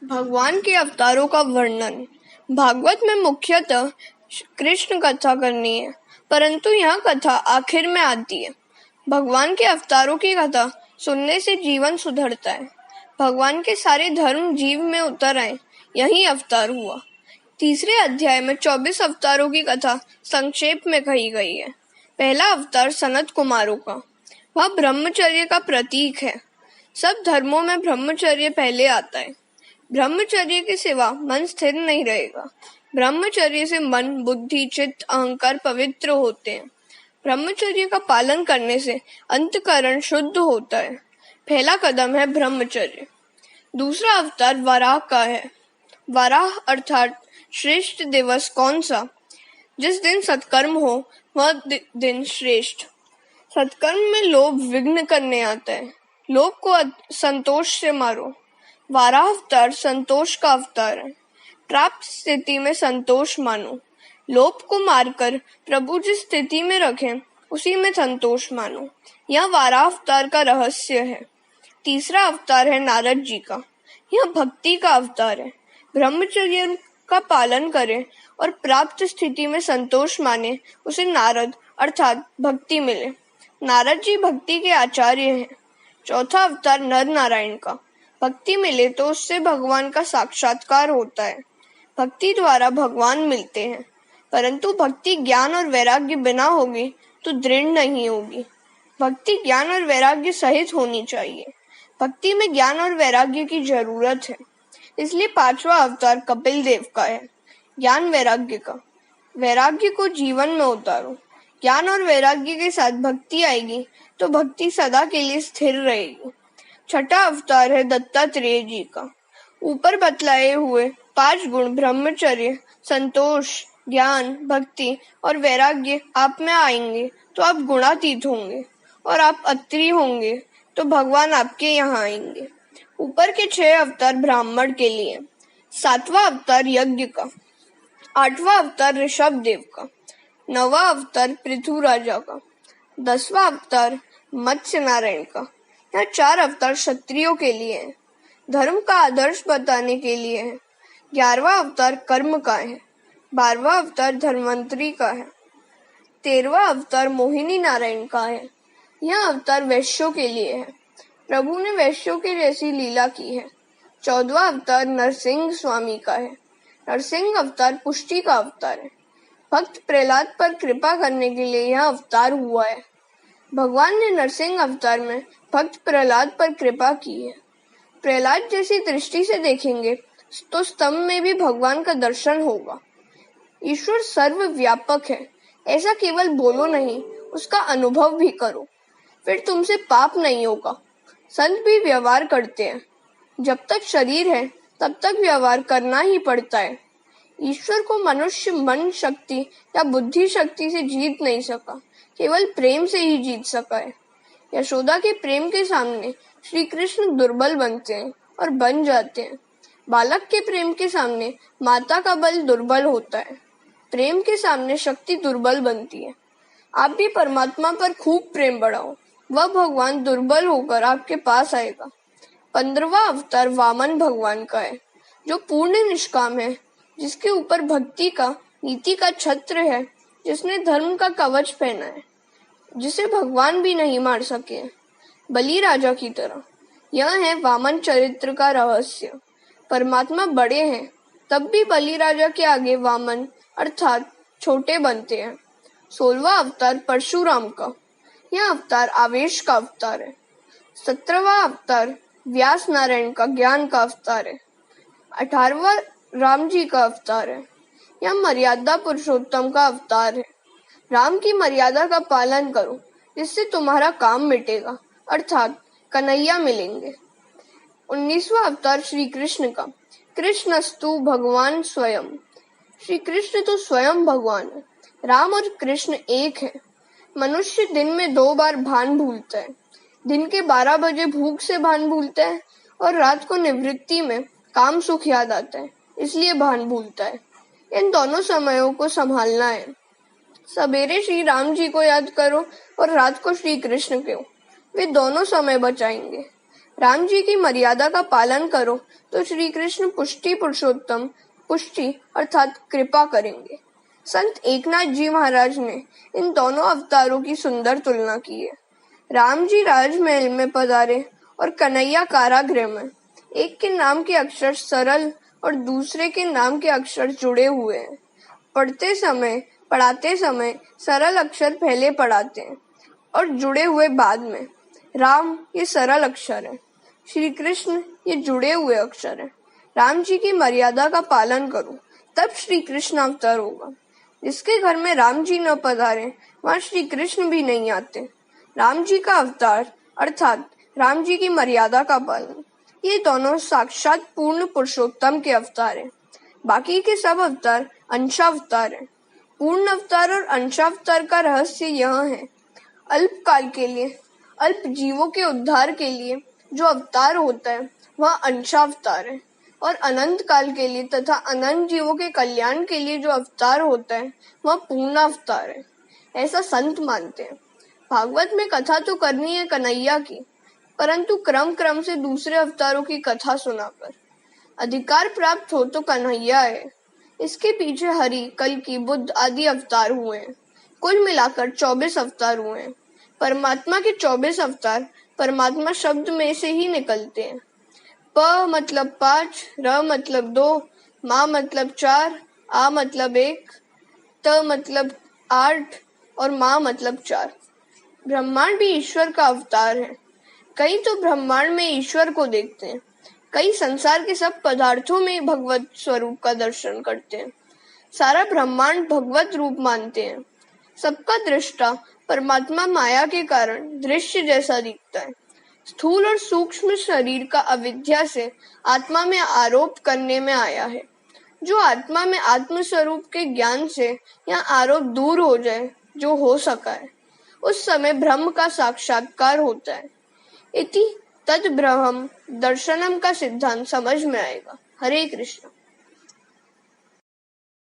भगवान के अवतारों का वर्णन। भागवत में मुख्यतः कृष्ण कथा करनी है, परंतु यह कथा आखिर में आती है। भगवान के अवतारों की कथा सुनने से जीवन सुधरता है। भगवान के सारे धर्म जीव में उतर आए, यही अवतार हुआ। तीसरे अध्याय में 24 अवतारों की कथा संक्षेप में कही गई है। पहला अवतार सनत कुमारों का, वह ब्रह्मचर्य का प्रतीक है। सब धर्मों में ब्रह्मचर्य पहले आता है। ब्रह्मचर्य के सिवा मन स्थिर नहीं रहेगा। ब्रह्मचर्य से मन, बुद्धि, चित्त, अहंकार पवित्र होते हैं। ब्रह्मचर्य का पालन करने से अंतःकरण शुद्ध होता है। पहला कदम है ब्रह्मचर्य। दूसरा अवतार वराह का है। वराह अर्थात श्रेष्ठ दिवस कौन सा? जिस दिन सत्कर्म हो वह दिन श्रेष्ठ। सत्कर्म में लोभ विघ्न करने आता है। लोभ को संतोष से मारो। वाराह अवतार संतोष का अवतार है। प्राप्त स्थिति में संतोष मानो। लोभ को मारकर प्रभु जिस स्थिति में रखें उसी में संतोष मानो। यह वाराह अवतार का रहस्य है। तीसरा अवतार है नारद जी का। यह भक्ति का अवतार है। ब्रह्मचर्य का पालन करे और प्राप्त स्थिति में संतोष माने, उसे नारद अर्थात भक्ति मिले। नारद जी भक्ति के आचार्य हैं। चौथा अवतार नर नारायण का। भक्ति मिले तो उससे भगवान का साक्षात्कार होता है। भक्ति द्वारा भगवान मिलते हैं, परंतु भक्ति ज्ञान और वैराग्य बिना होगी तो दृढ़ नहीं होगी। भक्ति ज्ञान और वैराग्य सहित होनी चाहिए। भक्ति में ज्ञान और वैराग्य की जरूरत है, इसलिए पांचवा अवतार कपिल देव का है। ज्ञान वैराग्य का। वैराग्य को जीवन में उतारो। ज्ञान और वैराग्य के साथ भक्ति आएगी तो भक्ति सदा के लिए स्थिर रहेगी। छठा अवतार है दत्तात्रेय जी का। ऊपर बतलाए हुए 5 गुण ब्रह्मचर्य, संतोष, ज्ञान, भक्ति और वैराग्य आप में आएंगे तो आप गुणातीत होंगे, और आप अत्रि होंगे तो भगवान आपके यहाँ आएंगे। ऊपर के 6 अवतार ब्राह्मण के लिए। 7वां अवतार यज्ञ का। 8वां अवतार ऋषभ देव का। 9वां अवतार पृथु राजा का। 10वां अवतार मत्स्य नारायण का। यह 4 अवतार क्षत्रियों के लिए है, धर्म का आदर्श बताने के लिए है। 11वां अवतार कर्म का है। 12वां अवतार धन्वंतरी का है। 13वां अवतार मोहिनी नारायण का है। यह अवतार वैश्यों के लिए है। प्रभु ने वैश्यों के जैसी लीला की है। 14वां अवतार नरसिंह स्वामी का है। नरसिंह अवतार पुष्टि का अवतार है। भक्त प्रहलाद पर कृपा करने के लिए यह अवतार हुआ है। भगवान ने नरसिंह अवतार में भक्त प्रहलाद पर कृपा की है। प्रहलाद जैसी दृष्टि से देखेंगे तो स्तंभ में भी भगवान का दर्शन होगा। ईश्वर सर्वव्यापक है, ऐसा केवल बोलो नहीं, उसका अनुभव भी करो, फिर तुमसे पाप नहीं होगा। संत भी व्यवहार करते हैं। जब तक शरीर है तब तक व्यवहार करना ही पड़ता है। ईश्वर को मनुष्य मन शक्ति या बुद्धि शक्ति से जीत नहीं सका, केवल प्रेम से ही जीत सका है। यशोदा के प्रेम के सामने श्री कृष्ण दुर्बल बनते हैं और बन जाते हैं। बालक के प्रेम के सामने माता का बल दुर्बल होता है। प्रेम के सामने शक्ति दुर्बल बनती है। आप भी परमात्मा पर खूब प्रेम बढ़ाओ, वह भगवान दुर्बल होकर आपके पास आएगा। 15वां अवतार वामन भगवान का है, जो पूर्ण निष्काम है, जिसके ऊपर भक्ति का, नीति का छत्र है, जिसने धर्म का कवच पहना है, जिसे भगवान भी नहीं मार सके, बलि राजा की तरह। यह है वामन चरित्र का रहस्य। परमात्मा बड़े हैं, तब भी बलि राजा के आगे वामन अर्थात छोटे बनते हैं। 16वां अवतार परशुराम का। यह अवतार आवेश का अवतार है। 17वां अवतार व्यास नारायण का ज्ञान का अवतार है। 18वां राम जी का अवतार है। यह मर्यादा पुरुषोत्तम का अवतार है। राम की मर्यादा का पालन करो, जिससे तुम्हारा काम मिटेगा, अर्थात कन्हैया मिलेंगे। 19वां अवतार श्री कृष्ण का। कृष्णस्तु भगवान स्वयं। श्री कृष्ण तो स्वयं भगवान है। राम और कृष्ण एक है। मनुष्य दिन में 2 बार भान भूलता है। दिन के 12 बजे भूख से भान भूलता है और रात को निवृत्ति में काम सुख याद आता है, इसलिए भान भूलता है। इन दोनों समयों को संभालना है। सवेरे श्री राम जी को याद करो और रात को श्री कृष्ण को। वे दोनों समय बचाएंगे। राम जी की मर्यादा का पालन करो तो श्री कृष्ण पुष्टि पुरुषोत्तम पुष्टि अर्थात कृपा करेंगे। संत एकनाथ जी महाराज ने इन दोनों अवतारों की सुंदर तुलना की है। राम जी राजमहल में पधारे और कन्हैया कारागृह में। एक के नाम के अक्षर सरल और दूसरे के नाम के अक्षर जुड़े हुए हैं। पढ़ाते समय सरल अक्षर पहले पढ़ाते हैं और जुड़े हुए बाद में। राम ये सरल अक्षर है, श्री कृष्ण ये जुड़े हुए अक्षर है। राम जी की मर्यादा का पालन करो तब श्री कृष्ण अवतार होगा। जिसके घर में राम जी न पधारे वहाँ श्री कृष्ण भी नहीं आते। राम जी का अवतार अर्थात राम जी की मर्यादा का पालन, ये दोनों साक्षात पूर्ण पुरुषोत्तम के अवतार हैं। बाकी के सब अवतार अंशावतार हैं। पूर्ण अवतार और अंशावतार का रहस्य यह है, अल्प काल के लिए, अल्प जीवों के उद्धार के लिए जो अवतार होता है वह अंशावतार है, और अनंत काल के लिए तथा अनंत जीवों के कल्याण के लिए जो अवतार होता है वह पूर्ण अवतार है। ऐसा संत मानते हैं। भागवत में कथा तो करनी है कन्हैया की, परंतु क्रम क्रम से दूसरे अवतारों की कथा सुनाकर अधिकार प्राप्त हो तो कन्हैया है। इसके पीछे हरि, कल्कि, बुद्ध आदि अवतार हुए हैं। कुल मिलाकर 24 अवतार हुए हैं। परमात्मा के 24 अवतार परमात्मा शब्द में से ही निकलते हैं। प मतलब 5, र मतलब 2, मा मतलब 4, आ मतलब 1, त मतलब 8 और मा मतलब 4। ब्रह्मांड भी ईश्वर का अवतार है। कई तो ब्रह्मांड में ईश्वर को देखते हैं, कई संसार के सब पदार्थों में भगवत स्वरूप का दर्शन करते हैं। सारा ब्रह्मांड भगवत रूप मानते हैं। सबका दृष्टा परमात्मा माया के कारण दृश्य जैसा दिखता है। स्थूल और सूक्ष्म शरीर का अविद्या से आत्मा में आरोप करने में आया है। जो आत्मा में आत्म स्वरूप के ज्ञान से यह आरोप दूर हो जाए, जो हो सका है, उस समय ब्रह्म का साक्षात्कार होता है। इति तद ब्रह्म दर्शनम का सिद्धांत समझ में आएगा। हरे कृष्ण।